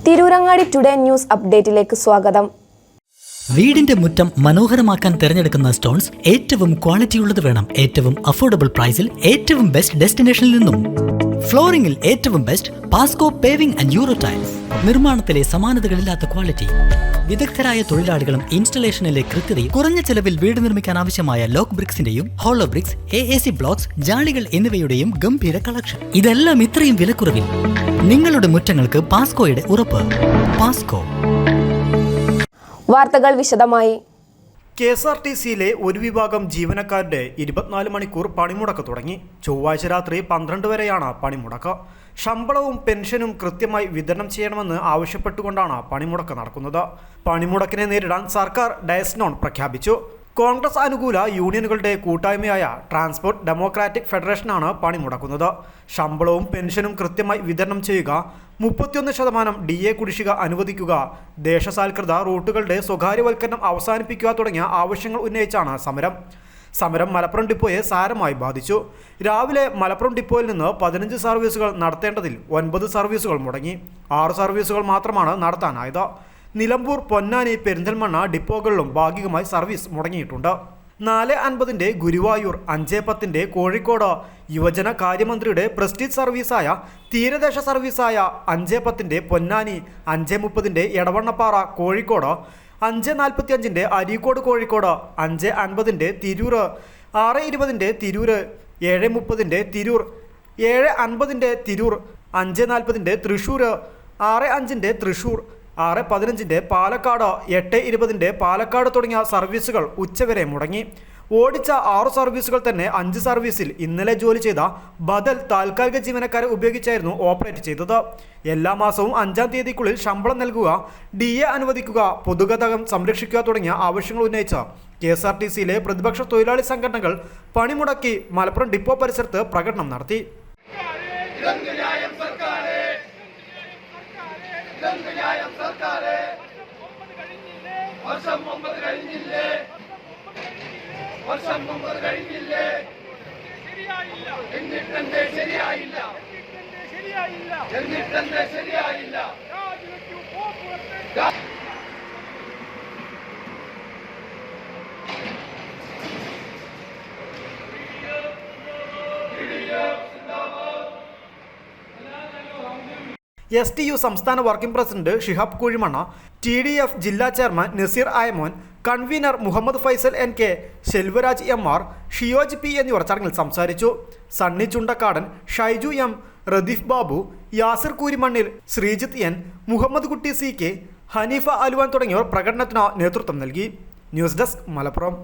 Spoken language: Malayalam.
തിരൂരങ്ങാടി ടുഡേ ന്യൂസ് അപ്ഡേറ്റിലേക്ക് സ്വാഗതം. വീടിന്റെ മുറ്റം മനോഹരമാക്കാൻ തിരഞ്ഞെടുക്കുന്ന സ്റ്റോൺസ് ഏറ്റവും ക്വാളിറ്റിയുള്ളത് വേണം. ഏറ്റവും അഫോർഡബിൾ പ്രൈസിൽ ഏറ്റവും ബെസ്റ്റ് ഡെസ്റ്റിനേഷനിൽ നിന്നും. ഫ്ലോറിംഗിൽ ഏറ്റവും best Pasco paving and euro tiles. നിർമ്മാണത്തിലെ സമാനതകളില്ലാത്ത ക്വാളിറ്റി, വിദഗ്ധരായ തൊഴിലാളികളും ഇൻസ്റ്റലേഷനിലെ കൃത്യതയും, കുറഞ്ഞ ചെലവിൽ വീട് നിർമ്മിക്കാൻ ആവശ്യമായ ലോക്ക് ബ്രിക്സിന്റെയും ഹോളോ ബ്രിക്സ്, AAC ബ്ലോക്സ്, ജാളികൾ എന്നിവയുടെയും ഗംഭീര കളക്ഷൻ. ഇതെല്ലാം ഇത്രയും വിലക്കുറവിൽ. നിങ്ങളുടെ മുറ്റങ്ങൾക്ക് പാസ്കോയുടെ ഉറപ്പ്. പാസ്കോ. വാർത്തകൾ വിശദമായി. KSRTCയിലെ ഒരു വിഭാഗം ജീവനക്കാരുടെ 24 മണിക്കൂർ പണിമുടക്ക് തുടങ്ങി. ചൊവ്വാഴ്ച രാത്രി 12 വരെയാണ് പണിമുടക്ക്. ശമ്പളവും പെൻഷനും കൃത്യമായി വിതരണം ചെയ്യണമെന്ന് ആവശ്യപ്പെട്ടുകൊണ്ടാണ് പണിമുടക്ക് നടക്കുന്നത്. പണിമുടക്കിനെ നേരിടാൻ സർക്കാർ ഡയസ്നോൺ പ്രഖ്യാപിച്ചു. കോൺഗ്രസ് അനുകൂല യൂണിയനുകളുടെ കൂട്ടായ്മയായ ട്രാൻസ്പോർട്ട് ഡെമോക്രാറ്റിക് ഫെഡറേഷനാണ് പണിമുടക്കുന്നത്. ശമ്പളവും പെൻഷനും കൃത്യമായി വിതരണം ചെയ്യുക, 31% DA കുടിശ്ശിക അനുവദിക്കുക, ദേശസാൽകൃത റൂട്ടുകളുടെ സ്വകാര്യവൽക്കരണം അവസാനിപ്പിക്കുക തുടങ്ങിയ ആവശ്യങ്ങൾ ഉന്നയിച്ചാണ് സമരം മലപ്പുറം ഡിപ്പോയെ സാരമായി ബാധിച്ചു. രാവിലെ മലപ്പുറം ഡിപ്പോയിൽ നിന്ന് 15 സർവീസുകൾ നടത്തേണ്ടതിൽ 9 സർവീസുകൾ മുടങ്ങി. 6 സർവീസുകൾ മാത്രമാണ് നടത്താനായത്. നിലമ്പൂർ, പൊന്നാനി, പെരിന്തൽമണ്ണ ഡിപ്പോകളിലും ഭാഗികമായി സർവീസ് മുടങ്ങിയിട്ടുണ്ട്. 4:50 ഗുരുവായൂർ, 5:10 കോഴിക്കോട്, യുവജന കാര്യമന്ത്രിയുടെ പ്രസ്റ്റീജ് സർവീസായ തീരദേശ സർവീസായ 5:10 പൊന്നാനി, 5:30 എടവണ്ണപ്പാറ കോഴിക്കോട്, 5:45 അരീക്കോട് കോഴിക്കോട്, 5:50 തിരൂർ, 6:20 തിരൂർ, 7:30 തിരൂർ, 7:50 തിരൂർ, 5:40 തൃശ്ശൂർ, 6:05 തൃശ്ശൂർ, 6:15 പാലക്കാട്, 8:20 പാലക്കാട് തുടങ്ങിയ സർവീസുകൾ ഉച്ചവരെ മുടങ്ങി. ഓടിച്ച 6 സർവീസുകൾ തന്നെ 5 സർവീസിൽ ഇന്നലെ ജോലി ചെയ്ത ബദൽ താൽക്കാലിക ജീവനക്കാരെ ഉപയോഗിച്ചായിരുന്നു ഓപ്പറേറ്റ് ചെയ്തത്. എല്ലാ മാസവും 5-ാം തീയതിക്കുള്ളിൽ ശമ്പളം നൽകുക, DA അനുവദിക്കുക, പൊതുഗതാഗതം സംരക്ഷിക്കുക തുടങ്ങിയ ആവശ്യങ്ങൾ ഉന്നയിച്ച KSRTCയിലെ പ്രതിപക്ഷ തൊഴിലാളി സംഘടനകൾ പണിമുടക്കി മലപ്പുറം ഡിപ്പോ പരിസരത്ത് പ്രകടനം നടത്തി. STU സംസ്ഥാന working president Shihab Kuzhimanna, TDF ജില്ലാ chairman Naseer Ayamon, convener Muhammad Faisal NK, Selvaraj MR, Shiyoj P എന്നിവർ ചടങ്ങിൽ സംസാരിച്ചു. സണ്ണി ചുണ്ടക്കാടൻ, ഷൈജു M, റദീഫ് ബാബു, യാസിർ കൂരിമണ്ണിൽ, ശ്രീജിത്ത് N, മുഹമ്മദ് കുട്ടി CK, ഹനീഫ അലുവാൻ തുടങ്ങിയവർ പ്രകടനത്തിന് നേതൃത്വം നൽകി. News desk Malappuram.